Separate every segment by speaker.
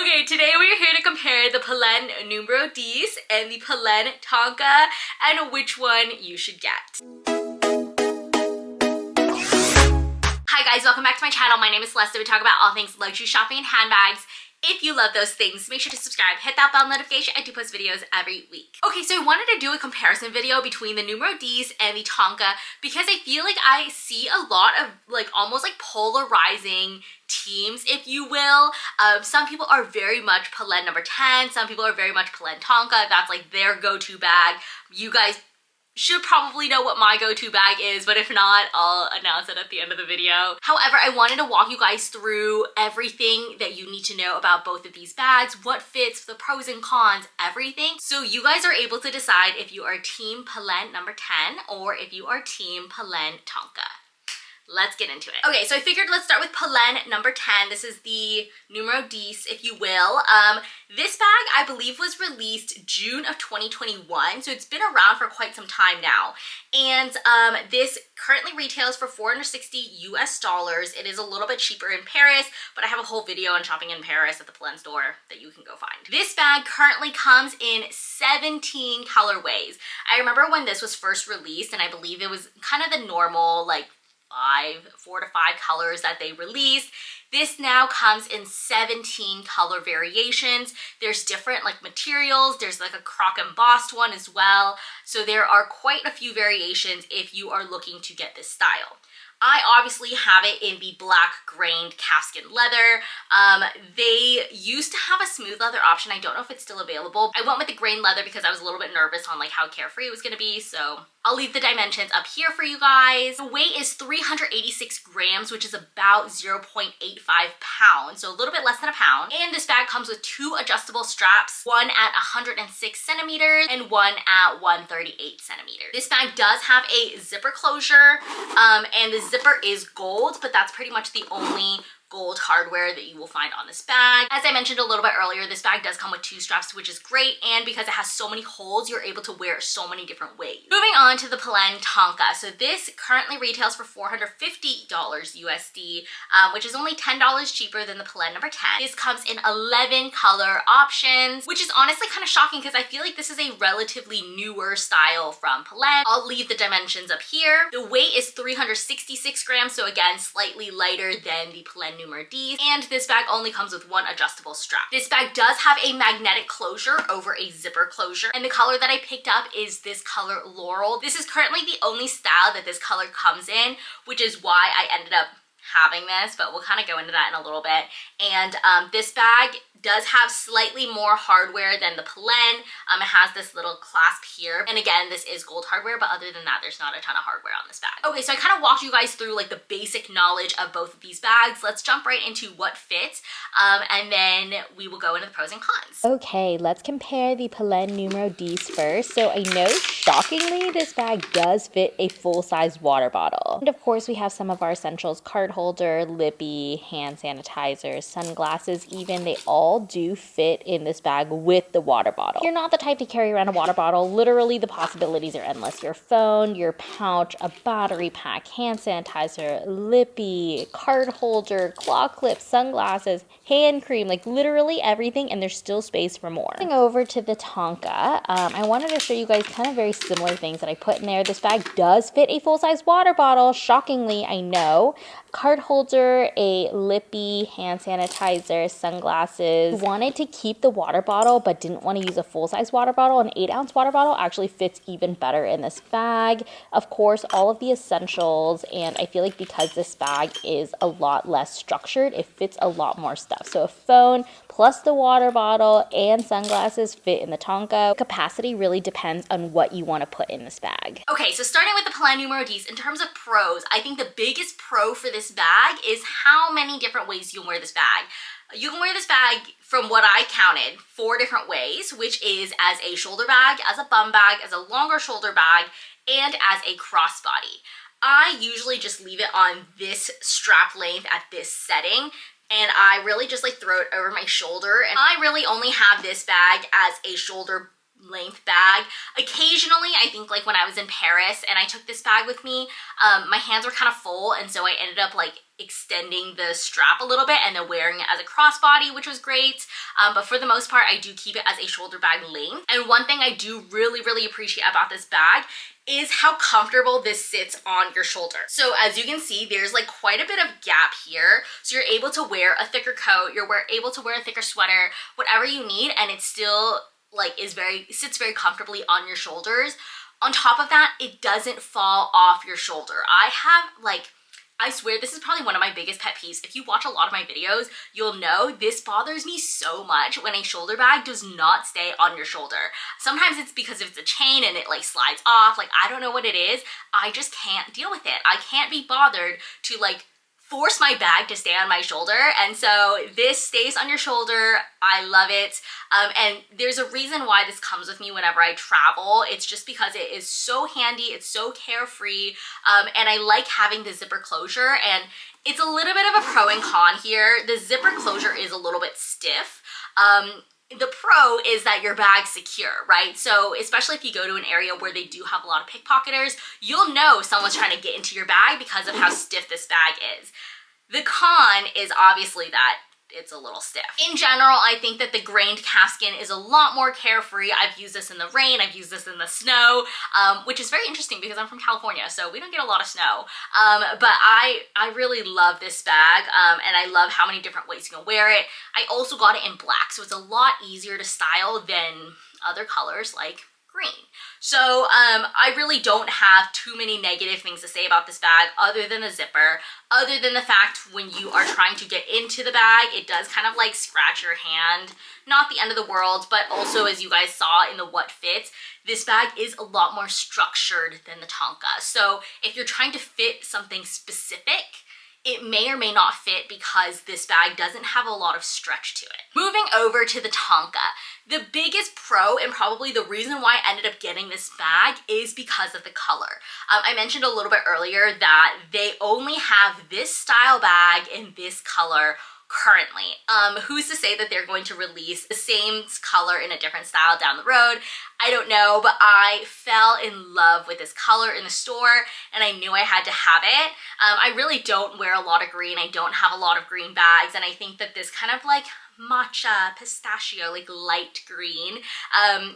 Speaker 1: Okay, today we're here to compare the Polene Numero Dix and the Polene Tonka and which one you should get. Hi guys, welcome back to my channel. My name is Celesta. We talk about all things luxury shopping and handbags. If you love those things, make sure to subscribe, hit that bell notification. I do post videos every week. Okay, so I wanted to do a comparison video between the Numero Dix and the Tonka because I feel like I see a lot of almost polarizing teams, if you will. Some people are very much Polene number 10. Some people are very much Polene Tonka. That's like their go-to bag. You guys should probably know what my go-to bag is, but if not, I'll announce it at the end of the video. However, I wanted to walk you guys through everything that you need to know about both of these bags, what fits, the pros and cons, everything. So you guys are able to decide if you are team Polene number 10 or if you are team Polene Tonka. Let's get into it. Okay, so I figured let's start with Polene number 10. This is the Numero Dix, if you will. This bag, I believe, was released June of 2021, so it's been around for quite some time now. And this currently retails for $460 US. It is a little bit cheaper in Paris, but I have a whole video on shopping in Paris at the Polene store that you can go find. This bag currently comes in 17 colorways. I remember when this was first released, and I believe it was kind of the normal, 4 to 5 colors that they released. This now comes in 17 color variations. There's different materials. There's a croc embossed one as well. So there are quite a few variations if you are looking to get this style. I obviously have it in the black grained calfskin leather. They used to have a smooth leather option. I don't know if it's still available. I went with the grain leather because I was a little bit nervous on how carefree it was gonna be, so I'll leave the dimensions up here for you guys. The weight is 386 grams, which is about 0.85 pounds, so a little bit less than a pound. And this bag comes with 2 adjustable straps, one at 106 centimeters and one at 138 centimeters. This bag does have a zipper closure, and the zipper is gold, but that's pretty much the only gold hardware that you will find on this bag. As I mentioned a little bit earlier, this bag does come with 2 straps, which is great, and because it has so many holes, you're able to wear it so many different ways. Moving on to the Polene Tonka. So this currently retails for $450 USD, which is only $10 cheaper than the Polene number 10. This comes in 11 color options, which is honestly kind of shocking because I feel like this is a relatively newer style from Polene. I'll leave the dimensions up here. The weight is 366 grams, so again, slightly lighter than the Polene Numero Dix, and this bag only comes with 1 adjustable strap. This bag does have a magnetic closure over a zipper closure, and the color that I picked up is this color Laurel. This is currently the only style that this color comes in, which is why I ended up having this, but we'll kind of go into that in a little bit. And this bag does have slightly more hardware than the Polene. It has this little clasp here, and again, this is gold hardware, but other than that, there's not a ton of hardware on this bag. Okay, so I kind of walked you guys through the basic knowledge of both of these bags. Let's jump right into what fits, and then we will go into the pros and cons.
Speaker 2: Okay, let's compare the Polene Numero Dix first. So I know, shockingly, this bag does fit a full-size water bottle. And of course, we have some of our essentials: card holder, lippy, hand sanitizer, sunglasses even. They all do fit in this bag with the water bottle. If you're not the type to carry around a water bottle, literally the possibilities are endless. Your phone, your pouch, a battery pack, hand sanitizer, lippy, card holder, claw clip, sunglasses, hand cream, literally everything, and there's still space for more. Moving over to the Tonka, I wanted to show you guys kind of very similar things that I put in there. This bag does fit a full-size water bottle, shockingly, I know. Card holder, a lippy, hand sanitizer, sunglasses. Wanted to keep the water bottle but didn't want to use a full-size water bottle. An 8-ounce water bottle actually fits even better in this bag. Of course, all of the essentials, and I feel like because this bag is a lot less structured, it fits a lot more stuff. So a phone plus the water bottle and sunglasses fit in the Tonka. Capacity really depends on what you want to put in this bag.
Speaker 1: Okay, so starting with the Polene Numero Dix, in terms of pros, I think the biggest pro for this bag is how many different ways you can wear this bag. You can wear this bag, from what I counted, 4 different ways, which is as a shoulder bag, as a bum bag, as a longer shoulder bag, and as a crossbody. I usually just leave it on this strap length at this setting, and I really just throw it over my shoulder, and I really only have this bag as a shoulder length bag. Occasionally, I think like when I was in Paris and I took this bag with me, my hands were kind of full, and so I ended up like extending the strap a little bit and then wearing it as a crossbody, which was great. But for the most part, I do keep it as a shoulder bag length. And one thing I do really appreciate about this bag is how comfortable this sits on your shoulder. So as you can see, there's like quite a bit of gap here. So you're able to wear a thicker coat, you're able to wear a thicker sweater, whatever you need, and it still like sits very comfortably on your shoulders. On top of that, it doesn't fall off your shoulder. I swear this is probably one of my biggest pet peeves. If you watch a lot of my videos, you'll know this bothers me so much when a shoulder bag does not stay on your shoulder. Sometimes it's because it's a chain and it like slides off. Like, I don't know what it is. I just can't deal with it. I can't be bothered to like force my bag to stay on my shoulder, and so this stays on your shoulder. I love it, and there's a reason why this comes with me whenever I travel. It's just because it is so handy, it's so carefree, and I like having the zipper closure. And it's a little bit of a pro and con here. The zipper closure is a little bit stiff. The pro is that your bag's secure, right? So especially if you go to an area where they do have a lot of pickpocketers, you'll know someone's trying to get into your bag because of how stiff this bag is. The con is obviously that it's a little stiff. In general, I think that the grained calfskin is a lot more carefree. I've used this in the rain, I've used this in the snow, which is very interesting because I'm from California, so we don't get a lot of snow. But I really love this bag, and I love how many different ways you can wear it. I also got it in black, so it's a lot easier to style than other colors like green. So I really don't have too many negative things to say about this bag other than the zipper, other than the fact when you are trying to get into the bag, it does kind of like scratch your hand. Not the end of the world, but also as you guys saw in the what fits, this bag is a lot more structured than the Tonka. So if you're trying to fit something specific, it may or may not fit because this bag doesn't have a lot of stretch to it. Moving over to the Tonka, the biggest pro and probably the reason why I ended up getting this bag is because of the color. I mentioned a little bit earlier that they only have this style bag in this color currently. Who's to say that they're going to release the same color in a different style down the road? I don't know, but I fell in love with this color in the store and I knew I had to have it. I really don't wear a lot of green. I don't have a lot of green bags, and I think that this kind of like matcha, pistachio, like light green,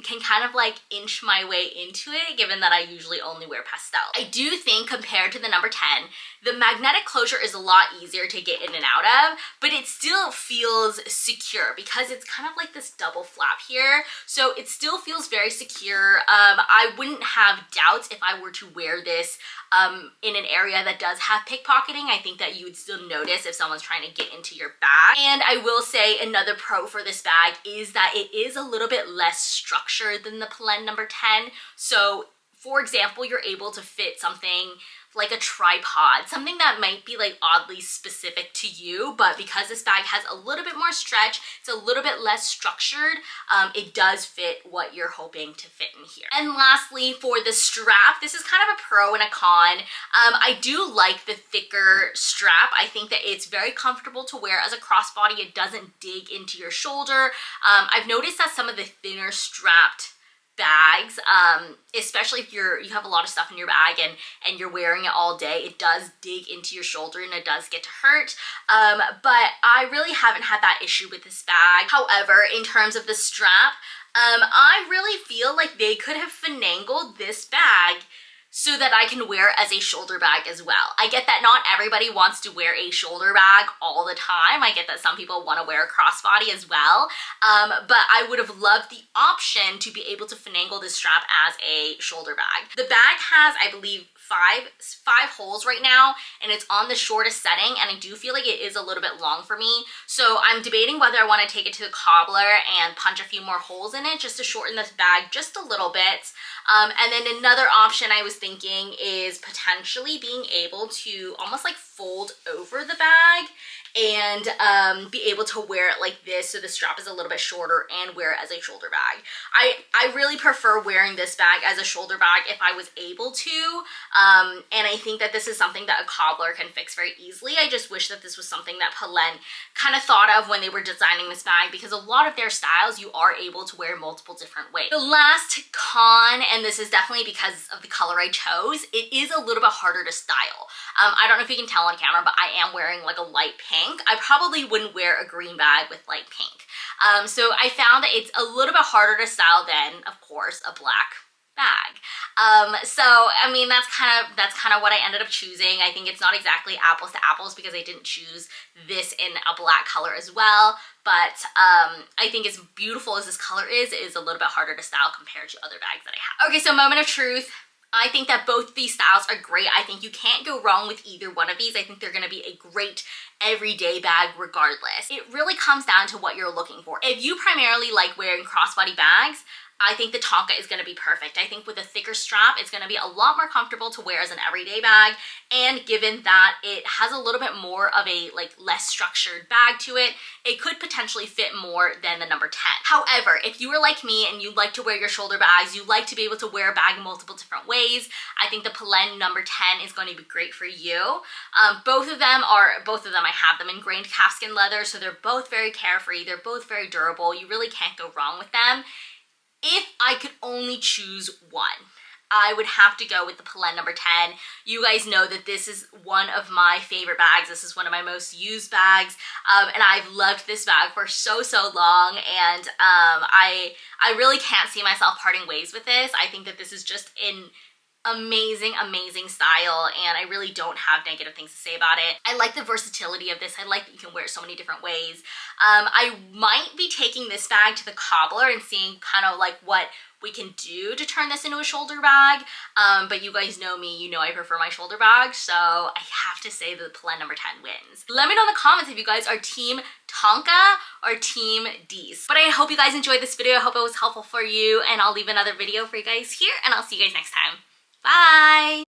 Speaker 1: can kind of like inch my way into it, given that I usually only wear pastel. I do think compared to the number 10, the magnetic closure is a lot easier to get in and out of, but it still feels secure because it's kind of like this double flap here. So it still feels very secure. I wouldn't have doubts if I were to wear this in an area that does have pickpocketing. I think that you would still notice if someone's trying to get into your bag. And I will say another pro for this bag is that it is a little bit less structured than the Polene number 10. So for example, you're able to fit something like a tripod, something that might be like oddly specific to you, but because this bag has a little bit more stretch, it's a little bit less structured, it does fit what you're hoping to fit in here. And lastly, for the strap, this is kind of a pro and a con. I do like the thicker strap. I think that it's very comfortable to wear as a crossbody. It doesn't dig into your shoulder. I've noticed that some of the thinner strapped bags, especially if you have a lot of stuff in your bag and you're wearing it all day, it does dig into your shoulder and it does get to hurt. But I really haven't had that issue with this bag. However, in terms of the strap, I really feel like they could have finagled this bag so that I can wear it as a shoulder bag as well. I get that not everybody wants to wear a shoulder bag all the time. I get that some people want to wear a crossbody as well, but I would have loved the option to be able to finagle this strap as a shoulder bag. The bag has, I believe, five holes right now, and it's on the shortest setting, and I do feel like it is a little bit long for me. So I'm debating whether I want to take it to the cobbler and punch a few more holes in it just to shorten this bag just a little bit. And then another option I was thinking is potentially being able to almost like fold over the bag and be able to wear it like this so the strap is a little bit shorter and wear it as a shoulder bag. I really prefer wearing this bag as a shoulder bag if I was able to, and I think that this is something that a cobbler can fix very easily. I just wish that this was something that Polene kind of thought of when they were designing this bag, because a lot of their styles you are able to wear multiple different ways. The last con, and this is definitely because of the color I chose, it is a little bit harder to style. I don't know if you can tell on camera, but I am wearing like a light pink. I probably wouldn't wear a green bag with light pink. So I found that it's a little bit harder to style than, of course, a black bag. So I mean, that's kind of what I ended up choosing. I think it's not exactly apples to apples because I didn't choose this in a black color as well, but I think as beautiful as this color is, it is a little bit harder to style compared to other bags that I have. Okay, so moment of truth. I think that both these styles are great. I think you can't go wrong with either one of these. I think they're gonna be a great everyday bag regardless. It really comes down to what you're looking for. If you primarily like wearing crossbody bags, I think the Tonka is going to be perfect. I think with a thicker strap, it's going to be a lot more comfortable to wear as an everyday bag, and given that it has a little bit more of a less structured bag to it, it could potentially fit more than the number 10. However, if you are like me and you like to wear your shoulder bags, you like to be able to wear a bag in multiple different ways, I think the Polene number 10 is going to be great for you. Both of them I have them in grained calfskin leather, so they're both very carefree, they're both very durable, you really can't go wrong with them. If I could only choose one, I would have to go with the Polene number 10. You guys know that this is one of my favorite bags. This is one of my most used bags, and I've loved this bag for so long, and I really can't see myself parting ways with this. I think that this is just an amazing style, and I really don't have negative things to say about it. I like the versatility of this. I like that you can wear it so many different ways. I might be taking this bag to the cobbler and seeing kind of like what we can do to turn this into a shoulder bag, but you guys know me, you know I prefer my shoulder bag, so I have to say that the Polene number 10 wins. Let me know in the comments if you guys are team Tonka or team Dix. But I hope you guys enjoyed this video. I hope it was helpful for you, and I'll leave another video for you guys here, and I'll see you guys next time. Bye!